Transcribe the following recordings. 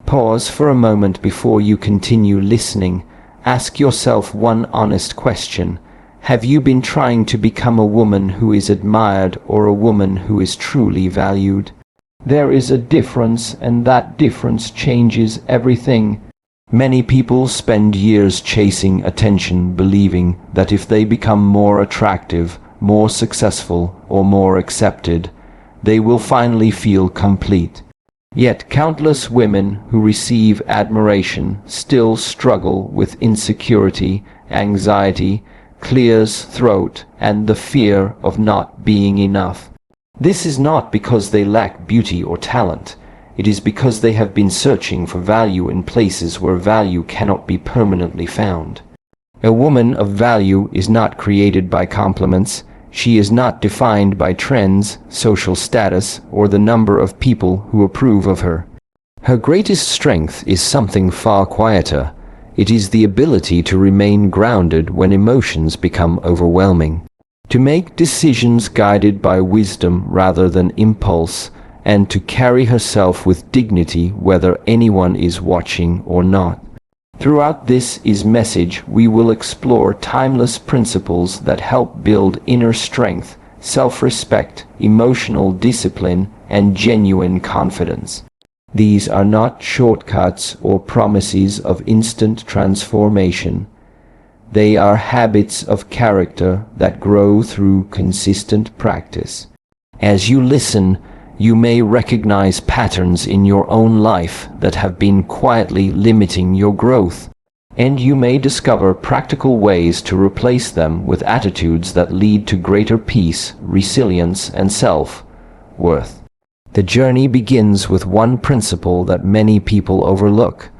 Pause for a moment before you continue listening. Ask yourself one honest question. Have you been trying to become a woman who is admired or a woman who is truly valued? There is a difference, and that difference changes everything. Many people spend years chasing attention, believing that if they become more attractive, more successful, or more accepted, they will finally feel complete. Yet countless women who receive admiration still struggle with insecurity, anxiety, clear throat, and the fear of not being enough. This is not because they lack beauty or talent. It is because they have been searching for value in places where value cannot be permanently found. A woman of value is not created by compliments. She is not defined by trends, social status, or the number of people who approve of her. Her greatest strength is something far quieter. It is the ability to remain grounded when emotions become overwhelming, to make decisions guided by wisdom rather than impulse, and to carry herself with dignity whether anyone is watching or not. Throughout this message, we will explore timeless principles that help build inner strength, self-respect, emotional discipline, and genuine confidence. These are not shortcuts or promises of instant transformation. They are habits of character that grow through consistent practice. As you listen, you may recognize patterns in your own life that have been quietly limiting your growth, and you may discover practical ways to replace them with attitudes that lead to greater peace, resilience, and self-worth. The journey begins with one principle that many people overlook,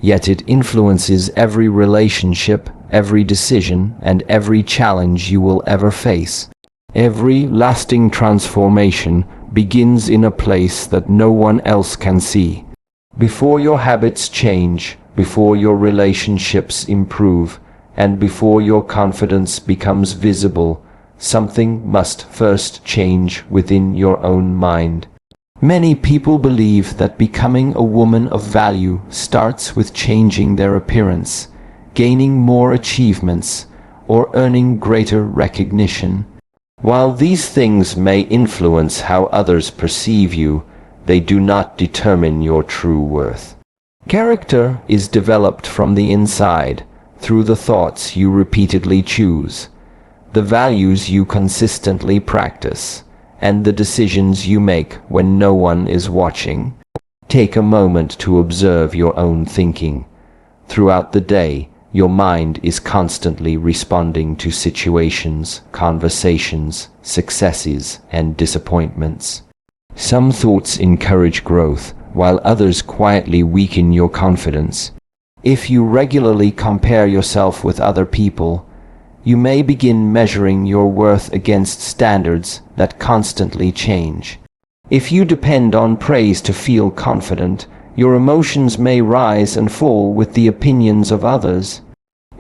yet it influences every relationship, every decision, and every challenge you will ever face. Every lasting transformation begins in a place that no one else can see. Before your habits change, before your relationships improve, and before your confidence becomes visible, something must first change within your own mind. Many people believe that becoming a woman of value starts with changing their appearance, gaining more achievements, or earning greater recognition. While these things may influence how others perceive you, they do not determine your true worth. Character is developed from the inside, through the thoughts you repeatedly choose, the values you consistently practice, and the decisions you make when no one is watching. Take a moment to observe your own thinking. Throughout the day, your mind is constantly responding to situations, conversations, successes, and disappointments. Some thoughts encourage growth, while others quietly weaken your confidence. If you regularly compare yourself with other people, you may begin measuring your worth against standards that constantly change. If you depend on praise to feel confident, your emotions may rise and fall with the opinions of others.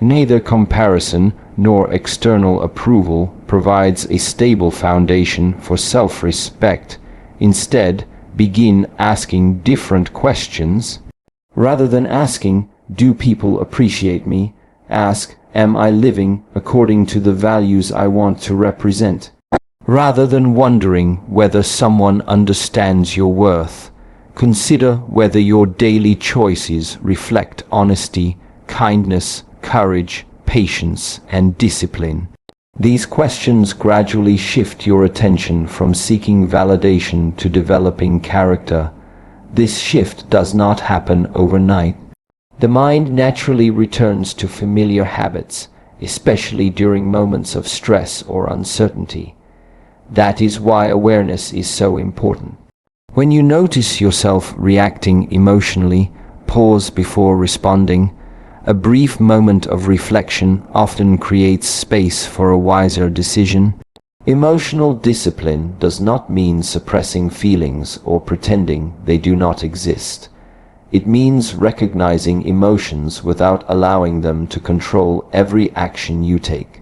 Neither comparison nor external approval provides a stable foundation for self-respect. Instead, begin asking different questions. Rather than asking, "Do people appreciate me?" ask, "Am I living according to the values I want to represent?" Rather than wondering whether someone understands your worth, consider whether your daily choices reflect honesty, kindness, courage, patience, and discipline. These questions gradually shift your attention from seeking validation to developing character. This shift does not happen overnight. The mind naturally returns to familiar habits, especially during moments of stress or uncertainty. That is why awareness is so important. When you notice yourself reacting emotionally, pause before responding. A brief moment of reflection often creates space for a wiser decision. Emotional discipline does not mean suppressing feelings or pretending they do not exist. It means recognizing emotions without allowing them to control every action you take.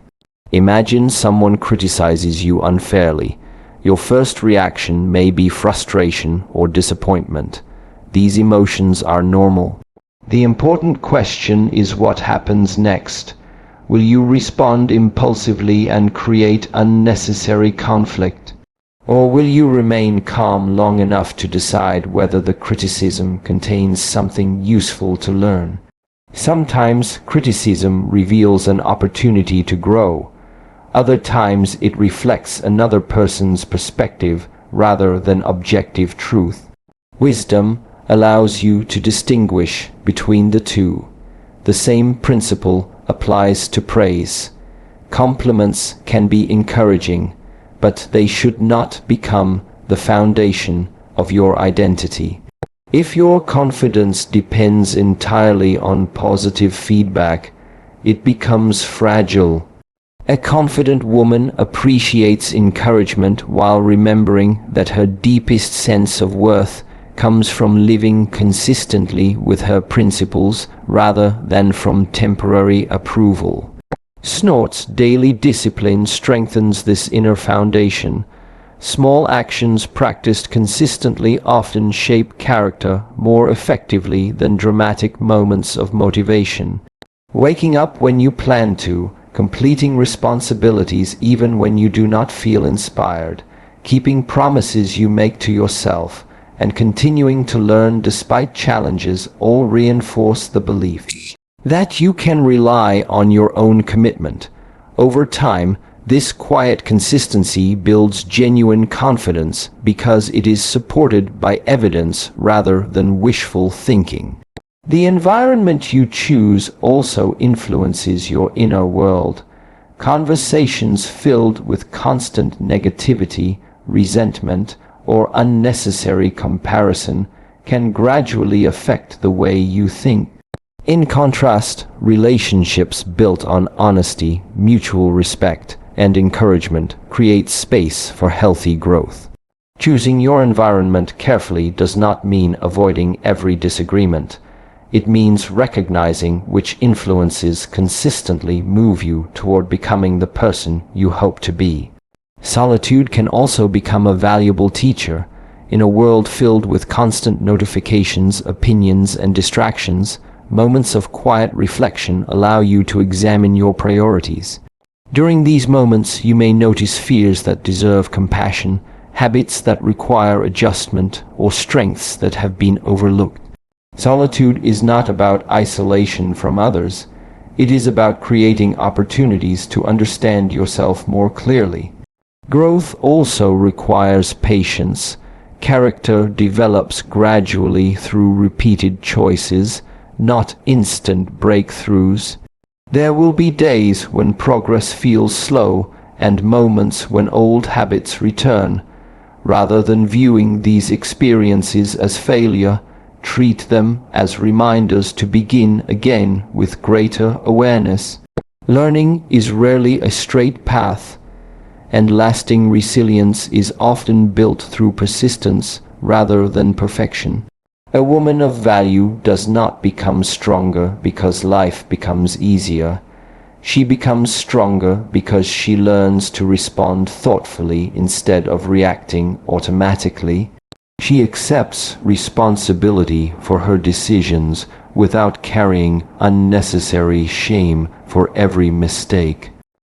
Imagine someone criticizes you unfairly. Your first reaction may be frustration or disappointment. These emotions are normal. The important question is what happens next. Will you respond impulsively and create unnecessary conflict? Or will you remain calm long enough to decide whether the criticism contains something useful to learn? Sometimes criticism reveals an opportunity to grow. Other times it reflects another person's perspective rather than objective truth. Wisdom allows you to distinguish between the two. The same principle applies to praise. Compliments can be encouraging, but they should not become the foundation of your identity. If your confidence depends entirely on positive feedback, it becomes fragile. A confident woman appreciates encouragement while remembering that her deepest sense of worth comes from living consistently with her principles rather than from temporary approval. Snort's daily discipline strengthens this inner foundation. Small actions practiced consistently often shape character more effectively than dramatic moments of motivation. Waking up when you plan to, completing responsibilities even when you do not feel inspired, keeping promises you make to yourself, and continuing to learn despite challenges all reinforce the belief that you can rely on your own commitment. Over time, this quiet consistency builds genuine confidence because it is supported by evidence rather than wishful thinking. The environment you choose also influences your inner world. Conversations filled with constant negativity, resentment, or unnecessary comparison can gradually affect the way you think. In contrast, relationships built on honesty, mutual respect, and encouragement create space for healthy growth. Choosing your environment carefully does not mean avoiding every disagreement. It means recognizing which influences consistently move you toward becoming the person you hope to be. Solitude can also become a valuable teacher. In a world filled with constant notifications, opinions, and distractions, moments of quiet reflection allow you to examine your priorities. During these moments, you may notice fears that deserve compassion, habits that require adjustment, or strengths that have been overlooked. Solitude is not about isolation from others. It is about creating opportunities to understand yourself more clearly. Growth also requires patience. Character develops gradually through repeated choices, not instant breakthroughs. There will be days when progress feels slow and moments when old habits return. Rather than viewing these experiences as failure, treat them as reminders to begin again with greater awareness. Learning is rarely a straight path, and lasting resilience is often built through persistence rather than perfection. A woman of value does not become stronger because life becomes easier. She becomes stronger because she learns to respond thoughtfully instead of reacting automatically. She accepts responsibility for her decisions without carrying unnecessary shame for every mistake.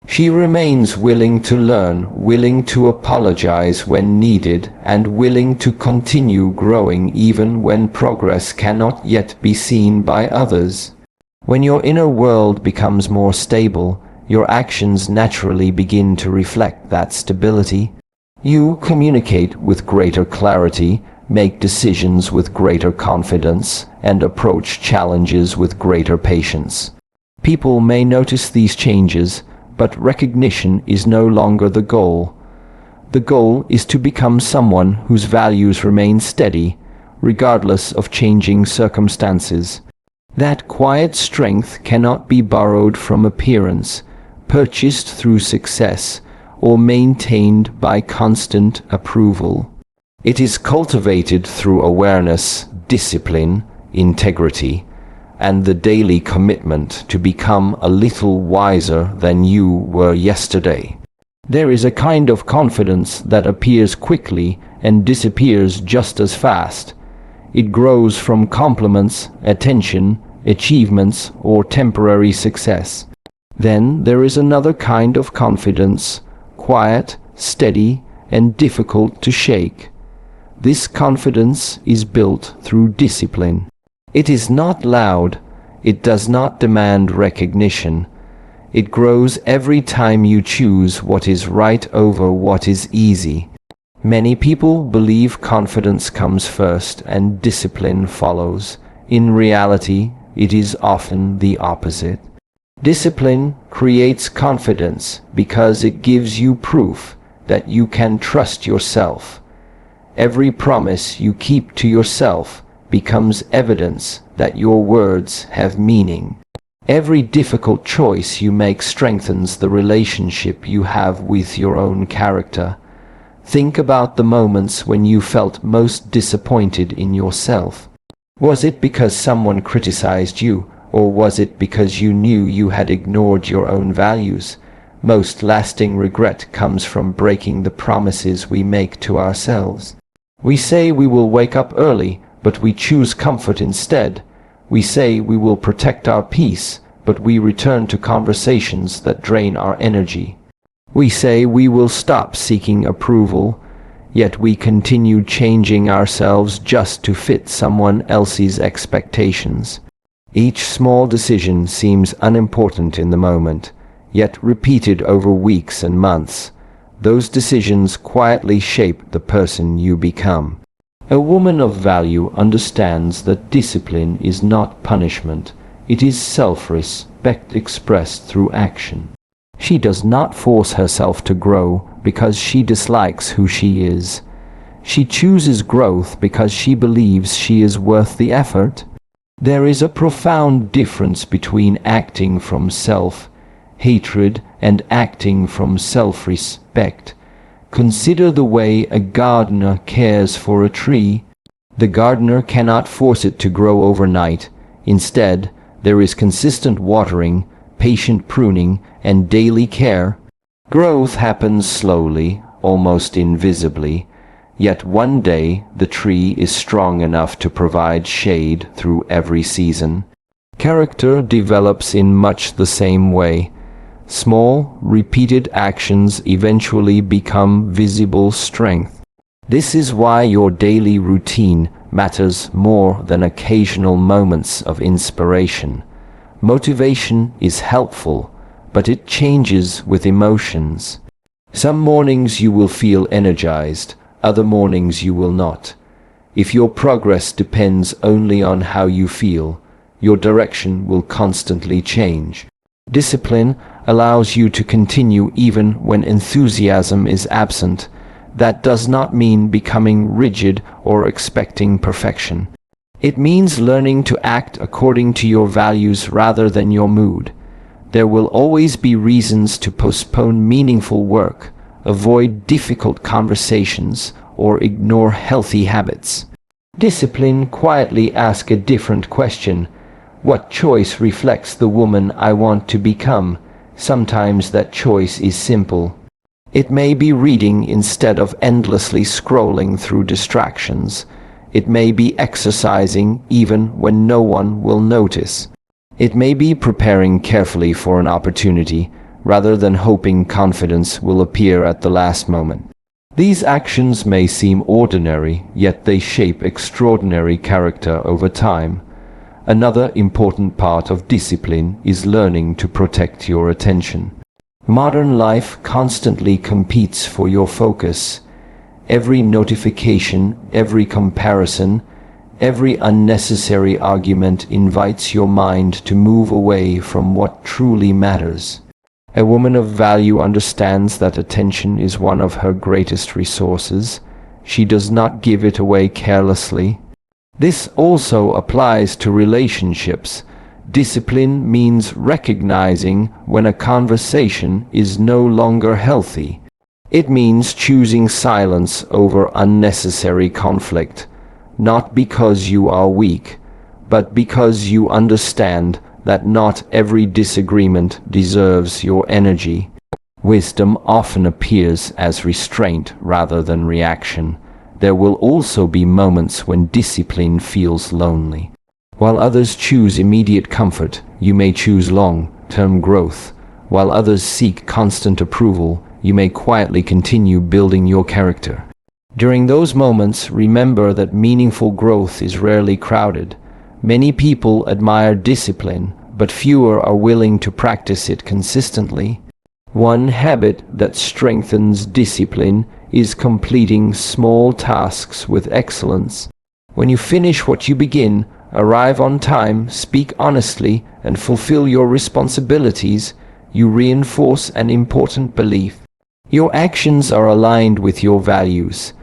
She remains willing to learn, willing to apologize when needed, and willing to continue growing even when progress cannot yet be seen by others. When your inner world becomes more stable, your actions naturally begin to reflect that stability. You communicate with greater clarity, make decisions with greater confidence, and approach challenges with greater patience. People may notice these changes, but recognition is no longer the goal. The goal is to become someone whose values remain steady, regardless of changing circumstances. That quiet strength cannot be borrowed from appearance, purchased through success, or maintained by constant approval. It is cultivated through awareness, discipline, integrity, and the daily commitment to become a little wiser than you were yesterday. There is a kind of confidence that appears quickly and disappears just as fast. It grows from compliments, attention, achievements, or temporary success. Then there is another kind of confidence, quiet, steady, and difficult to shake. This confidence is built through discipline. It is not loud. It does not demand recognition. It grows every time you choose what is right over what is easy. Many people believe confidence comes first and discipline follows. In reality, it is often the opposite. Discipline creates confidence because it gives you proof that you can trust yourself. Every promise you keep to yourself becomes evidence that your words have meaning. Every difficult choice you make strengthens the relationship you have with your own character. Think about the moments when you felt most disappointed in yourself. Was it because someone criticized you, or was it because you knew you had ignored your own values? Most lasting regret comes from breaking the promises we make to ourselves. We say we will wake up early, but we choose comfort instead. We say we will protect our peace, but we return to conversations that drain our energy. We say we will stop seeking approval, yet we continue changing ourselves just to fit someone else's expectations. Each small decision seems unimportant in the moment, yet repeated over weeks and months, those decisions quietly shape the person you become. A woman of value understands that discipline is not punishment. It is self-respect expressed through action. She does not force herself to grow because she dislikes who she is. She chooses growth because she believes she is worth the effort. There is a profound difference between acting from self-hatred and acting from self-respect. Consider the way a gardener cares for a tree. The gardener cannot force it to grow overnight. Instead, there is consistent watering, patient pruning, and daily care. Growth happens slowly, almost invisibly, yet one day the tree is strong enough to provide shade through every season. Character develops in much the same way. Small, repeated actions eventually become visible strength. This is why your daily routine matters more than occasional moments of inspiration. Motivation is helpful, but it changes with emotions. Some mornings you will feel energized, other mornings you will not. If your progress depends only on how you feel, your direction will constantly change. Discipline allows you to continue even when enthusiasm is absent. That does not mean becoming rigid or expecting perfection. It means learning to act according to your values rather than your mood. There will always be reasons to postpone meaningful work, avoid difficult conversations, or ignore healthy habits. Discipline quietly asks a different question. What choice reflects the woman I want to become? Sometimes that choice is simple. It may be reading instead of endlessly scrolling through distractions. It may be exercising even when no one will notice. It may be preparing carefully for an opportunity rather than hoping confidence will appear at the last moment. These actions may seem ordinary, yet they shape extraordinary character over time. Another important part of discipline is learning to protect your attention. Modern life constantly competes for your focus. Every notification, every comparison, every unnecessary argument invites your mind to move away from what truly matters. A woman of value understands that attention is one of her greatest resources. She does not give it away carelessly. This also applies to relationships. Discipline means recognizing when a conversation is no longer healthy. It means choosing silence over unnecessary conflict, not because you are weak, but because you understand that not every disagreement deserves your energy. Wisdom often appears as restraint rather than reaction. there will also be moments when discipline feels lonely. While others choose immediate comfort, you may choose long-term growth. While others seek constant approval, you may quietly continue building your character. During those moments, remember that meaningful growth is rarely crowded. Many people admire discipline, but fewer are willing to practice it consistently. One habit that strengthens discipline is completing small tasks with excellence. When you finish what you begin, arrive on time, speak honestly, and fulfill your responsibilities, you reinforce an important belief. Your actions are aligned with your values.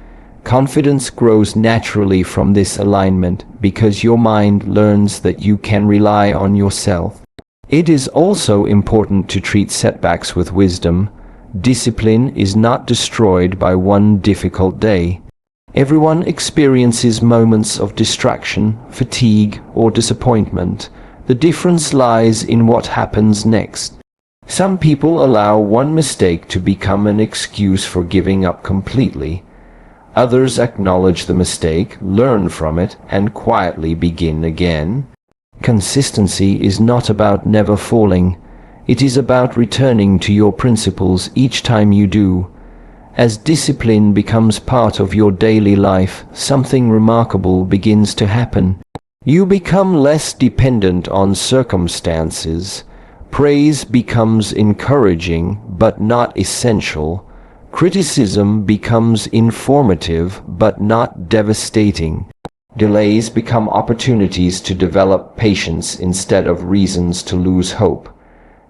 Confidence grows naturally from this alignment because your mind learns that you can rely on yourself. It is also important to treat setbacks with wisdom. Discipline is not destroyed by one difficult day. Everyone experiences moments of distraction, fatigue, or disappointment. The difference lies in what happens next. Some people allow one mistake to become an excuse for giving up completely. Others acknowledge the mistake, learn from it, and quietly begin again. Consistency is not about never falling. It is about returning to your principles each time you do. As discipline becomes part of your daily life, something remarkable begins to happen. You become less dependent on circumstances. Praise becomes encouraging, but not essential. Criticism becomes informative, but not devastating. Delays become opportunities to develop patience instead of reasons to lose hope.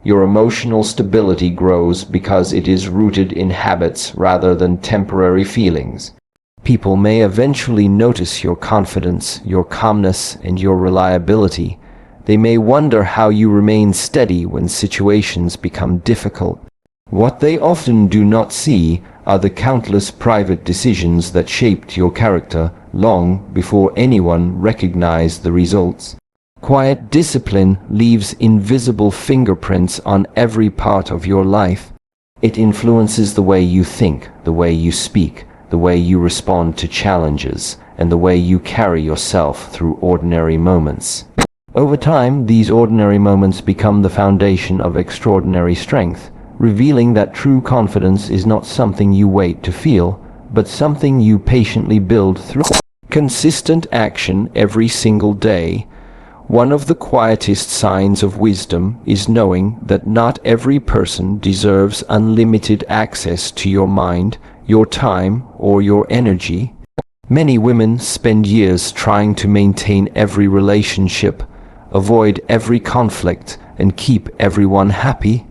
Your emotional stability grows because it is rooted in habits rather than temporary feelings. People may eventually notice your confidence, your calmness, and your reliability. They may wonder how you remain steady when situations become difficult. What they often do not see are the countless private decisions that shaped your character long before anyone recognized the results. Quiet discipline leaves invisible fingerprints on every part of your life. It influences the way you think, the way you speak, the way you respond to challenges, and the way you carry yourself through ordinary moments. Over time, these ordinary moments become the foundation of extraordinary strength, revealing that true confidence is not something you wait to feel, but something you patiently build through consistent action every single day. One of the quietest signs of wisdom is knowing that not every person deserves unlimited access to your mind, your time, or your energy. Many women spend years trying to maintain every relationship, avoid every conflict, and keep everyone happy.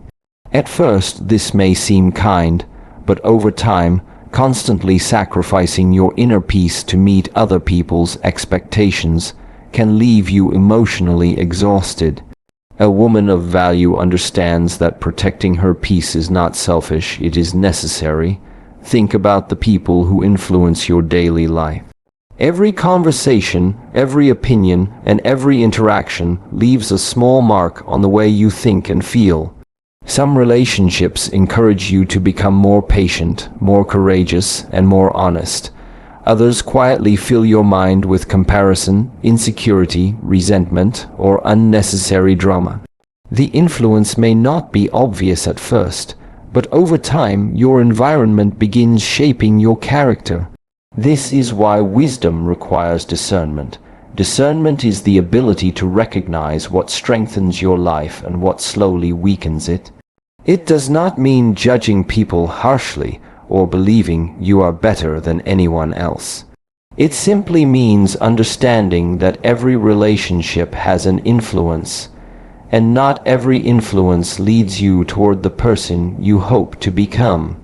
At first, this may seem kind, but over time, constantly sacrificing your inner peace to meet other people's expectations can leave you emotionally exhausted. A woman of value understands that protecting her peace is not selfish, it is necessary. Think about the people who influence your daily life. Every conversation, every opinion, and every interaction leaves a small mark on the way you think and feel. Some relationships encourage you to become more patient, more courageous, and more honest. Others quietly fill your mind with comparison, insecurity, resentment, or unnecessary drama. The influence may not be obvious at first, but over time your environment begins shaping your character. This is why wisdom requires discernment. Discernment is the ability to recognize what strengthens your life and what slowly weakens it. It does not mean judging people harshly or believing you are better than anyone else. It simply means understanding that every relationship has an influence, and not every influence leads you toward the person you hope to become.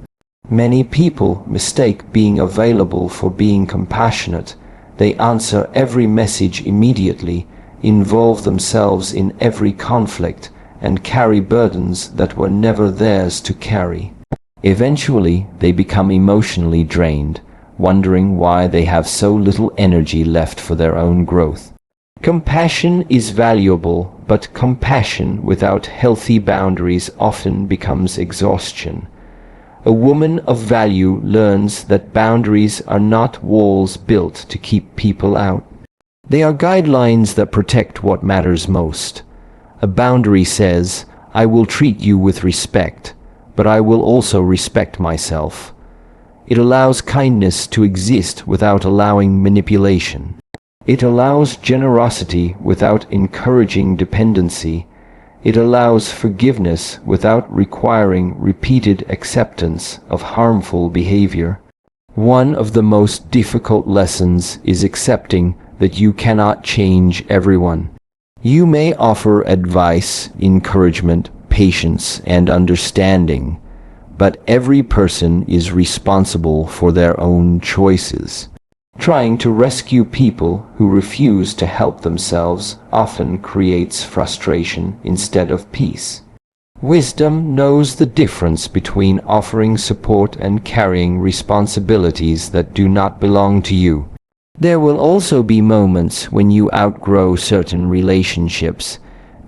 Many people mistake being available for being compassionate. They answer every message immediately, involve themselves in every conflict, and carry burdens that were never theirs to carry. Eventually, they become emotionally drained, wondering why they have so little energy left for their own growth. Compassion is valuable, but compassion without healthy boundaries often becomes exhaustion. A woman of value learns that boundaries are not walls built to keep people out. They are guidelines that protect what matters most. A boundary says, I will treat you with respect, but I will also respect myself. It allows kindness to exist without allowing manipulation. It allows generosity without encouraging dependency. It allows forgiveness without requiring repeated acceptance of harmful behavior. One of the most difficult lessons is accepting that you cannot change everyone. You may offer advice, encouragement, patience, and understanding, but every person is responsible for their own choices. Trying to rescue people who refuse to help themselves often creates frustration instead of peace. Wisdom knows the difference between offering support and carrying responsibilities that do not belong to you. There will also be moments when you outgrow certain relationships.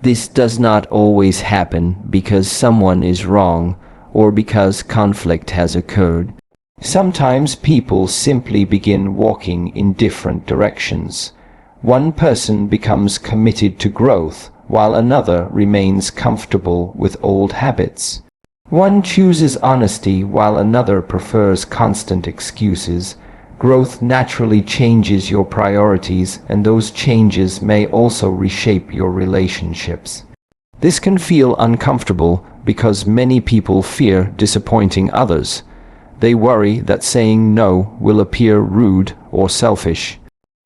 This does not always happen because someone is wrong or because conflict has occurred. Sometimes people simply begin walking in different directions. One person becomes committed to growth, while another remains comfortable with old habits. One chooses honesty, while another prefers constant excuses. Growth naturally changes your priorities, and those changes may also reshape your relationships. This can feel uncomfortable because many people fear disappointing others. They worry that saying no will appear rude or selfish.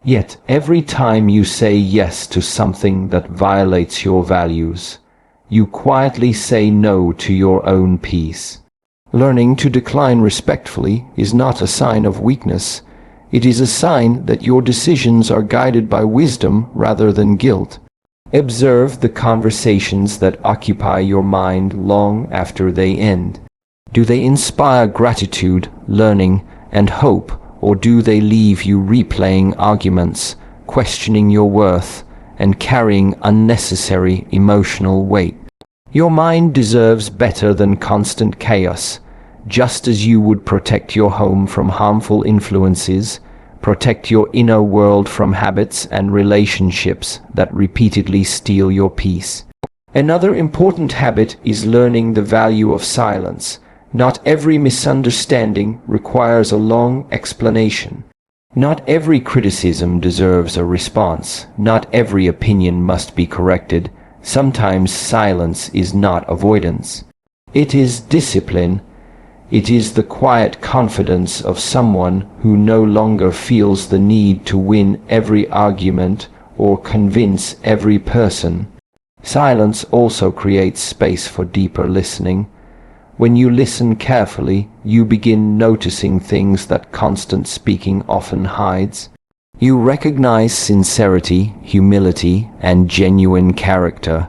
Yet, every time you say yes to something that violates your values, you quietly say no to your own peace. Learning to decline respectfully is not a sign of weakness. It is a sign that your decisions are guided by wisdom rather than guilt. Observe the conversations that occupy your mind long after they end. Do they inspire gratitude, learning, and hope, or do they leave you replaying arguments, questioning your worth, and carrying unnecessary emotional weight? Your mind deserves better than constant chaos. Just as you would protect your home from harmful influences, protect your inner world from habits and relationships that repeatedly steal your peace. Another important habit is learning the value of silence. Not every misunderstanding requires a long explanation. Not every criticism deserves a response. Not every opinion must be corrected. Sometimes silence is not avoidance. It is discipline. It is the quiet confidence of someone who no longer feels the need to win every argument or convince every person. Silence also creates space for deeper listening. When you listen carefully, you begin noticing things that constant speaking often hides. You recognize sincerity, humility, and genuine character.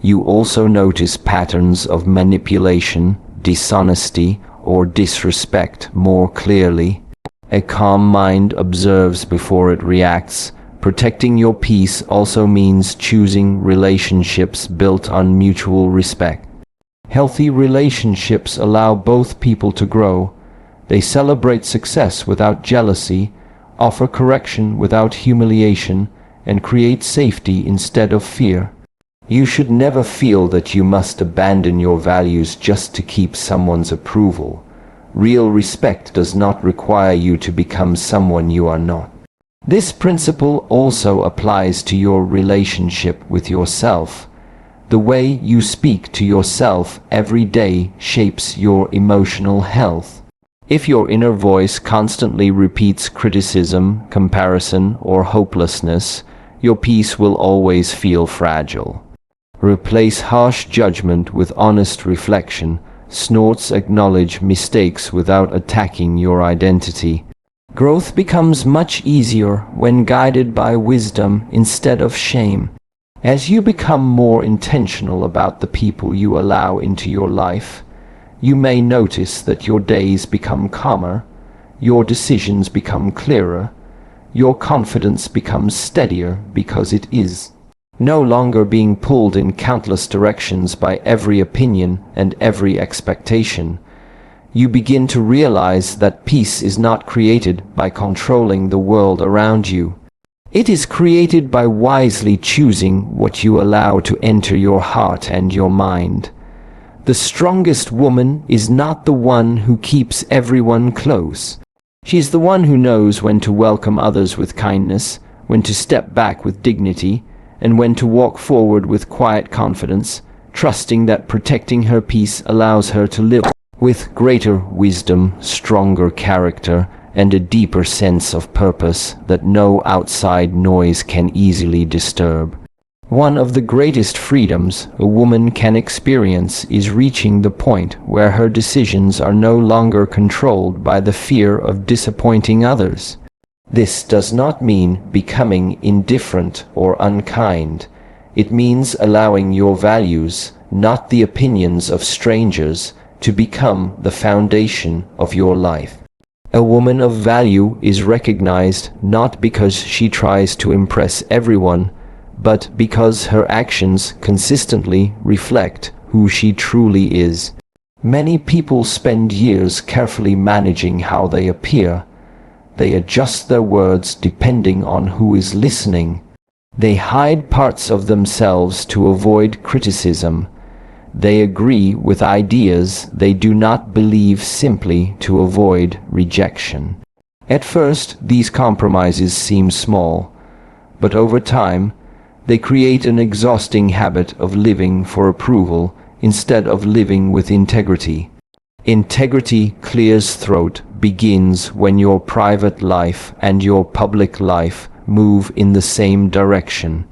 You also notice patterns of manipulation, dishonesty, or disrespect more clearly. A calm mind observes before it reacts. Protecting your peace also means choosing relationships built on mutual respect. Healthy relationships allow both people to grow. They celebrate success without jealousy, offer correction without humiliation, and create safety instead of fear. You should never feel that you must abandon your values just to keep someone's approval. Real respect does not require you to become someone you are not. This principle also applies to your relationship with yourself. The way you speak to yourself every day shapes your emotional health. If your inner voice constantly repeats criticism, comparison, or hopelessness, your peace will always feel fragile. Replace harsh judgment with honest reflection. Snorts acknowledge mistakes without attacking your identity. Growth becomes much easier when guided by wisdom instead of shame. As you become more intentional about the people you allow into your life, you may notice that your days become calmer, your decisions become clearer, your confidence becomes steadier because it is no longer being pulled in countless directions by every opinion and every expectation. you begin to realize that peace is not created by controlling the world around you. It is created by wisely choosing what you allow to enter your heart and your mind. The strongest woman is not the one who keeps everyone close. She is the one who knows when to welcome others with kindness, when to step back with dignity, and when to walk forward with quiet confidence, trusting that protecting her peace allows her to live with greater wisdom, stronger character, and a deeper sense of purpose that no outside noise can easily disturb. One of the greatest freedoms a woman can experience is reaching the point where her decisions are no longer controlled by the fear of disappointing others. This does not mean becoming indifferent or unkind. It means allowing your values, not the opinions of strangers, to become the foundation of your life. A woman of value is recognized not because she tries to impress everyone, but because her actions consistently reflect who she truly is. Many people spend years carefully managing how they appear. They adjust their words depending on who is listening. They hide parts of themselves to avoid criticism. They agree with ideas they do not believe simply to avoid rejection. At first, these compromises seem small, but over time, they create an exhausting habit of living for approval instead of living with integrity. Integrity clears throat begins when your private life and your public life move in the same direction.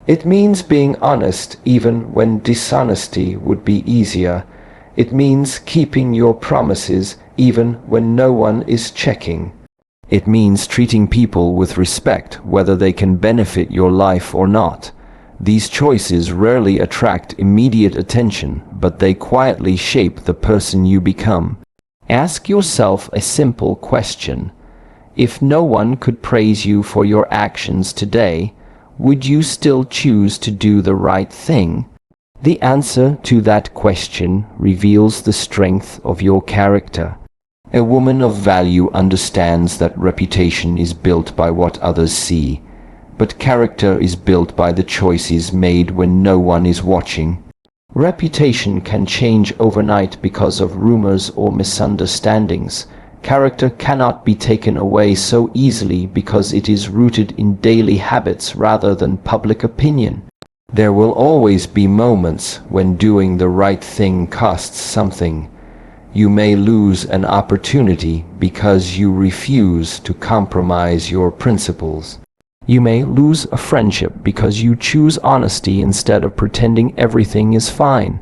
It means being honest even when dishonesty would be easier. It means keeping your promises even when no one is checking. It means treating people with respect whether they can benefit your life or not. These choices rarely attract immediate attention, but they quietly shape the person you become. Ask yourself a simple question. If no one could praise you for your actions today, would you still choose to do the right thing? The answer to that question reveals the strength of your character. A woman of value understands that reputation is built by what others see, but character is built by the choices made when no one is watching. Reputation can change overnight because of rumors or misunderstandings. Character cannot be taken away so easily because it is rooted in daily habits rather than public opinion. There will always be moments when doing the right thing costs something. You may lose an opportunity because you refuse to compromise your principles. You may lose a friendship because you choose honesty instead of pretending everything is fine.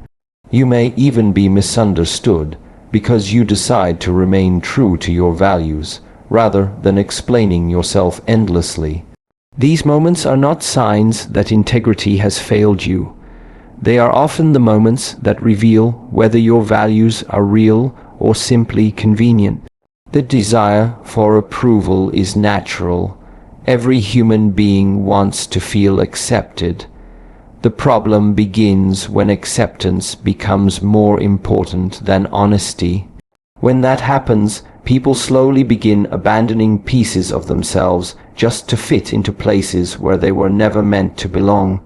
You may even be misunderstood because you decide to remain true to your values rather than explaining yourself endlessly. These moments are not signs that integrity has failed you. They are often the moments that reveal whether your values are real or simply convenient. The desire for approval is natural. Every human being wants to feel accepted. The problem begins when acceptance becomes more important than honesty. When that happens, people slowly begin abandoning pieces of themselves just to fit into places where they were never meant to belong.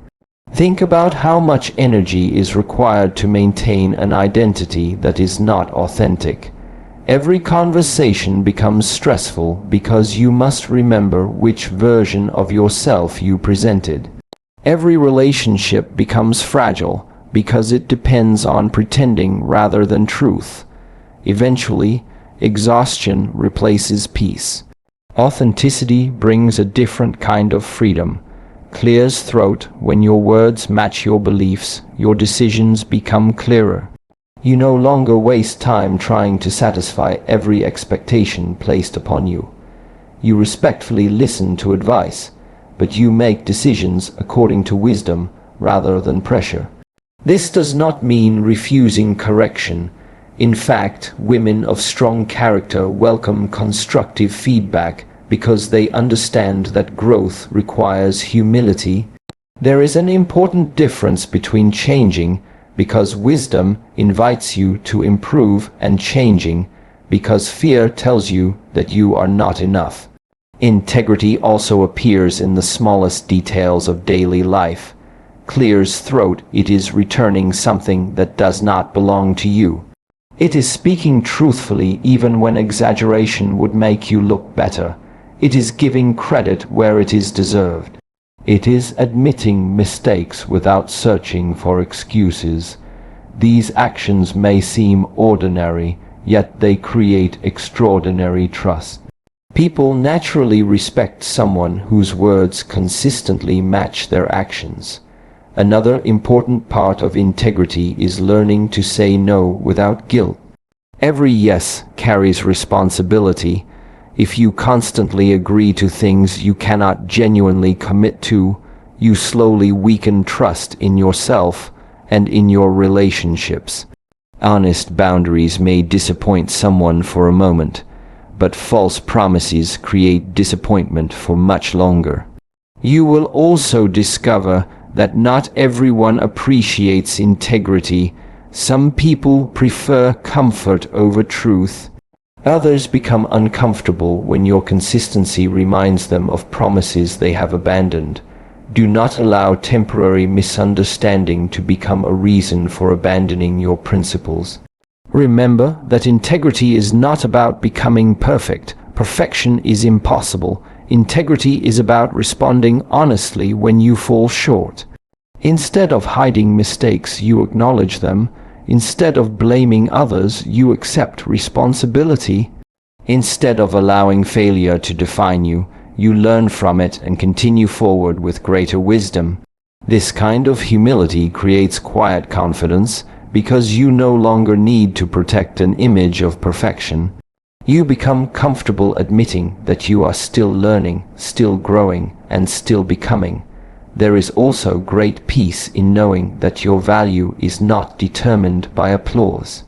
Think about how much energy is required to maintain an identity that is not authentic. Every conversation becomes stressful because you must remember which version of yourself you presented. Every relationship becomes fragile because it depends on pretending rather than truth. Eventually, exhaustion replaces peace. Authenticity brings a different kind of freedom. Clears throat when your words match your beliefs, your decisions become clearer. You no longer waste time trying to satisfy every expectation placed upon you. You respectfully listen to advice, but you make decisions according to wisdom rather than pressure. This does not mean refusing correction. In fact, women of strong character welcome constructive feedback because they understand that growth requires humility. There is an important difference between changing because wisdom invites you to improve and changing because fear tells you that you are not enough. Integrity also appears in the smallest details of daily life. Clear's throat, it is returning something that does not belong to you. It is speaking truthfully even when exaggeration would make you look better. It is giving credit where it is deserved. It is admitting mistakes without searching for excuses. These actions may seem ordinary, yet they create extraordinary trust. People naturally respect someone whose words consistently match their actions. Another important part of integrity is learning to say no without guilt. Every yes carries responsibility. If you constantly agree to things you cannot genuinely commit to, you slowly weaken trust in yourself and in your relationships. Honest boundaries may disappoint someone for a moment, but false promises create disappointment for much longer. You will also discover that not everyone appreciates integrity. Some people prefer comfort over truth. Others become uncomfortable when your consistency reminds them of promises they have abandoned. Do not allow temporary misunderstanding to become a reason for abandoning your principles. Remember that integrity is not about becoming perfect. Perfection is impossible. Integrity is about responding honestly when you fall short. Instead of hiding mistakes, you acknowledge them. Instead of blaming others, you accept responsibility. Instead of allowing failure to define you, you learn from it and continue forward with greater wisdom. This kind of humility creates quiet confidence because you no longer need to protect an image of perfection. You become comfortable admitting that you are still learning, still growing, and still becoming. There is also great peace in knowing that your value is not determined by applause.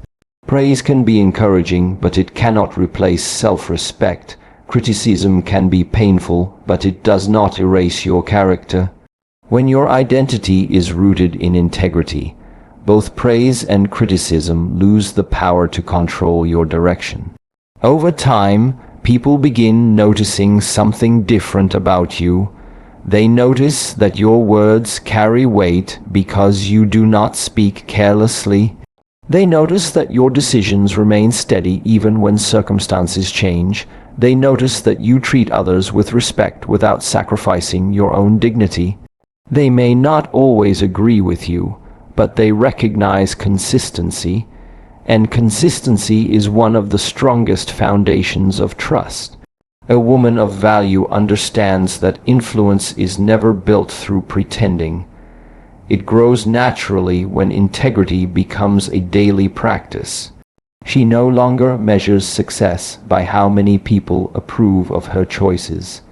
Praise can be encouraging, but it cannot replace self-respect. Criticism can be painful, but it does not erase your character. When your identity is rooted in integrity, both praise and criticism lose the power to control your direction. Over time, people begin noticing something different about you. They notice that your words carry weight because you do not speak carelessly. They notice that your decisions remain steady even when circumstances change. They notice that you treat others with respect without sacrificing your own dignity. They may not always agree with you, but they recognize consistency, and consistency is one of the strongest foundations of trust. A woman of value understands that influence is never built through pretending. It grows naturally when integrity becomes a daily practice. She no longer measures success by how many people approve of her choices.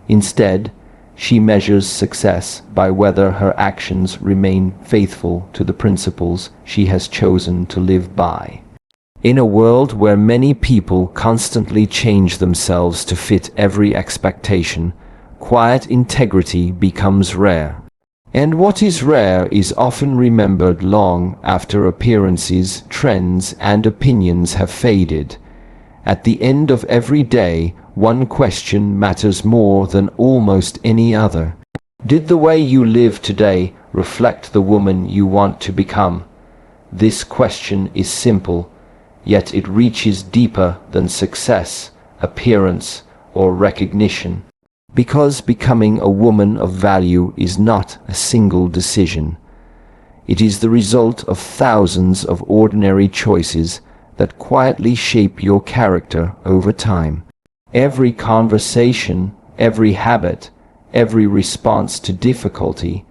Instead, she measures success by whether her actions remain faithful to the principles she has chosen to live by. In a world where many people constantly change themselves to fit every expectation, quiet integrity becomes rare. And what is rare is often remembered long after appearances, trends, and opinions have faded. At the end of every day, one question matters more than almost any other. Did the way you live today reflect the woman you want to become? This question is simple, yet it reaches deeper than success, appearance, or recognition. Because becoming a woman of value is not a single decision. It is the result of thousands of ordinary choices that quietly shape your character over time. Every conversation, every habit, every response to difficulty,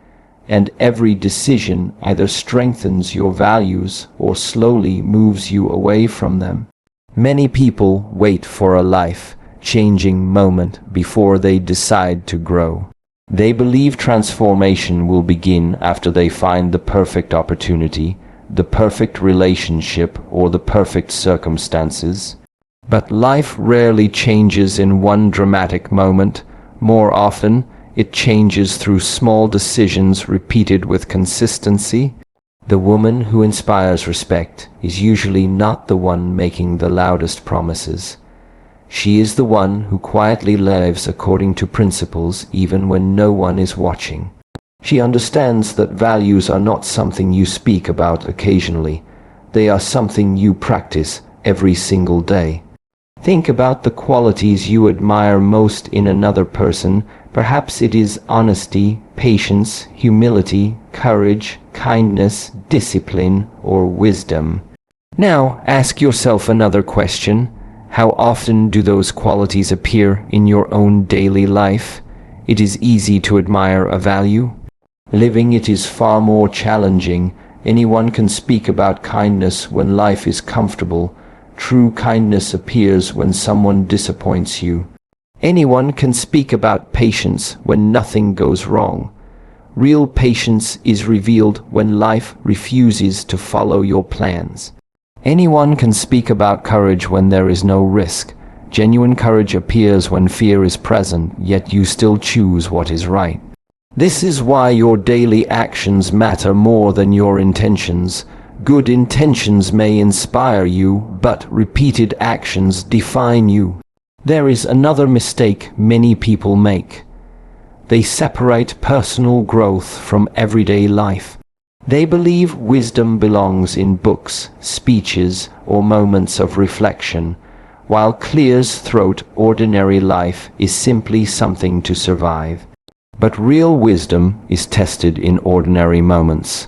and every decision either strengthens your values or slowly moves you away from them. Many people wait for a life-changing moment before they decide to grow. They believe transformation will begin after they find the perfect opportunity, the perfect relationship, or the perfect circumstances. But life rarely changes in one dramatic moment. More often, it changes through small decisions repeated with consistency. The woman who inspires respect is usually not the one making the loudest promises. She is the one who quietly lives according to principles even when no one is watching. She understands that values are not something you speak about occasionally. They are something you practice every single day. Think about the qualities you admire most in another person. Perhaps it is honesty, patience, humility, courage, kindness, discipline, or wisdom. Now, ask yourself another question. How often do those qualities appear in your own daily life? It is easy to admire a value. Living it is far more challenging. Anyone can speak about kindness when life is comfortable. True kindness appears when someone disappoints you. Anyone can speak about patience when nothing goes wrong. Real patience is revealed when life refuses to follow your plans. Anyone can speak about courage when there is no risk. Genuine courage appears when fear is present, yet you still choose what is right. This is why your daily actions matter more than your intentions. Good intentions may inspire you, but repeated actions define you. There is another mistake many people make. They separate personal growth from everyday life. They believe wisdom belongs in books, speeches, or moments of reflection, while clear's throat ordinary life is simply something to survive. But real wisdom is tested in ordinary moments.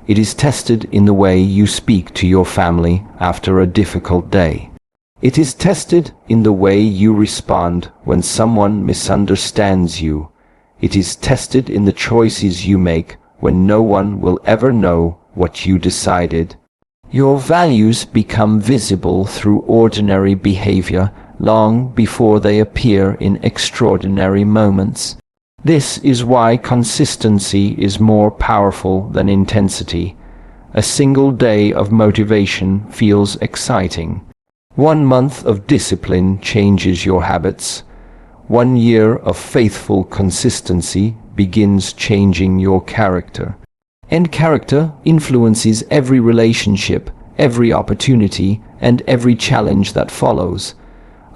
It is tested in the way you speak to your family after a difficult day. It is tested in the way you respond when someone misunderstands you. It is tested in the choices you make when no one will ever know what you decided. Your values become visible through ordinary behavior long before they appear in extraordinary moments. This is why consistency is more powerful than intensity. A single day of motivation feels exciting. 1 month of discipline changes your habits. 1 year of faithful consistency begins changing your character. And character influences every relationship, every opportunity, and every challenge that follows.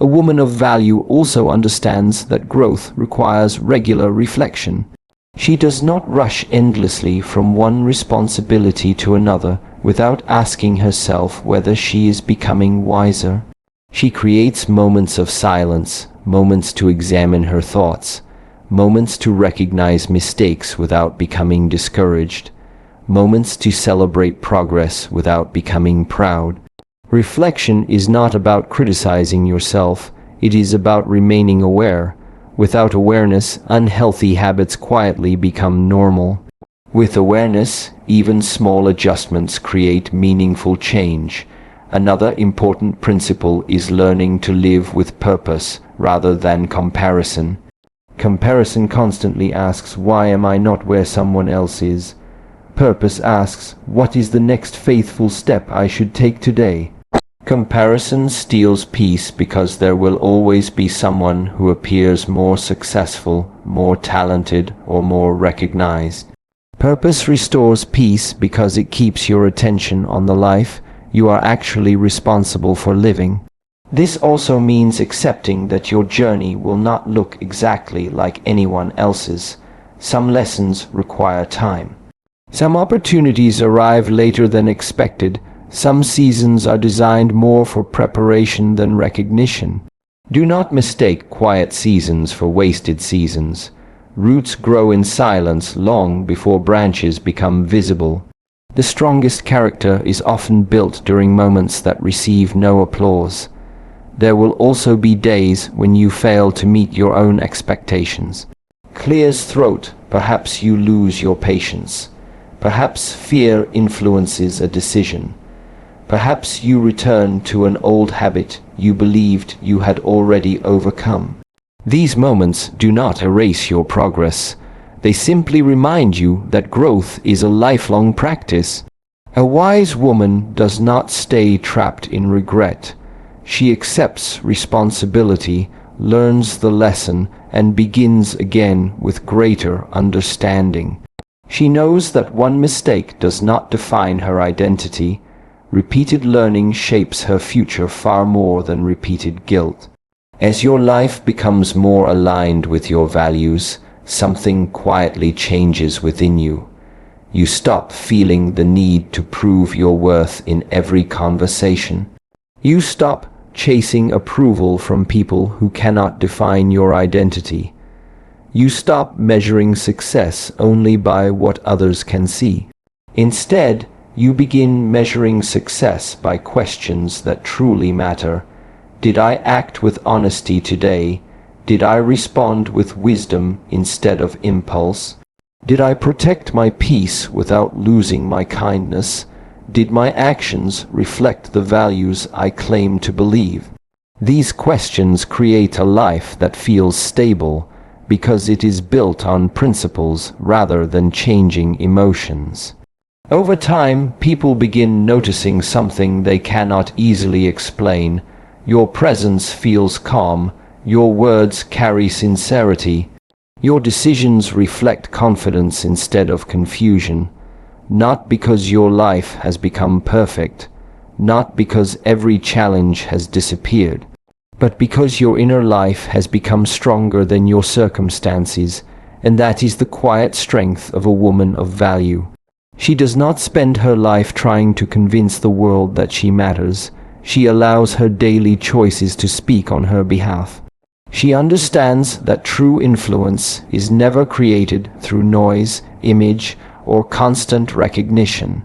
A woman of value also understands that growth requires regular reflection. She does not rush endlessly from one responsibility to another without asking herself whether she is becoming wiser. She creates moments of silence, moments to examine her thoughts, moments to recognize mistakes without becoming discouraged, moments to celebrate progress without becoming proud. Reflection is not about criticizing yourself, it is about remaining aware. Without awareness, unhealthy habits quietly become normal. With awareness, even small adjustments create meaningful change. Another important principle is learning to live with purpose rather than comparison. Comparison constantly asks, why am I not where someone else is? Purpose asks, what is the next faithful step I should take today? Comparison steals peace because there will always be someone who appears more successful, more talented, or more recognized. Purpose restores peace because it keeps your attention on the life you are actually responsible for living. This also means accepting that your journey will not look exactly like anyone else's. Some lessons require time. Some opportunities arrive later than expected. Some seasons are designed more for preparation than recognition. Do not mistake quiet seasons for wasted seasons. Roots grow in silence long before branches become visible. The strongest character is often built during moments that receive no applause. There will also be days when you fail to meet your own expectations. Clear's throat, perhaps you lose your patience. Perhaps fear influences a decision. Perhaps you return to an old habit you believed you had already overcome. These moments do not erase your progress. They simply remind you that growth is a lifelong practice. A wise woman does not stay trapped in regret. She accepts responsibility, learns the lesson, and begins again with greater understanding. She knows that one mistake does not define her identity. Repeated learning shapes her future far more than repeated guilt. As your life becomes more aligned with your values, something quietly changes within you. You stop feeling the need to prove your worth in every conversation. You stop chasing approval from people who cannot define your identity. You stop measuring success only by what others can see. Instead, you begin measuring success by questions that truly matter. Did I act with honesty today? Did I respond with wisdom instead of impulse? Did I protect my peace without losing my kindness? Did my actions reflect the values I claim to believe? These questions create a life that feels stable because it is built on principles rather than changing emotions. Over time, people begin noticing something they cannot easily explain. Your presence feels calm, your words carry sincerity, your decisions reflect confidence instead of confusion. Not because your life has become perfect, not because every challenge has disappeared, but because your inner life has become stronger than your circumstances, and that is the quiet strength of a woman of value. She does not spend her life trying to convince the world that she matters. She allows her daily choices to speak on her behalf. She understands that true influence is never created through noise, image, or constant recognition.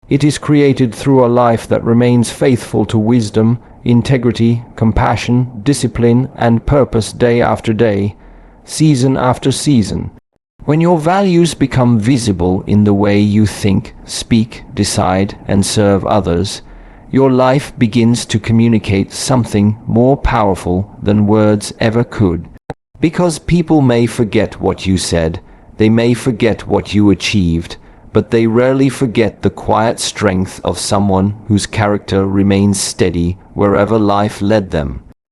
It is created through a life that remains faithful to wisdom, integrity, compassion, discipline, and purpose day after day, season after season. When your values become visible in the way you think, speak, decide, and serve others, your life begins to communicate something more powerful than words ever could. Because people may forget what you said, they may forget what you achieved, but they rarely forget the quiet strength of someone whose character remains steady wherever life led them.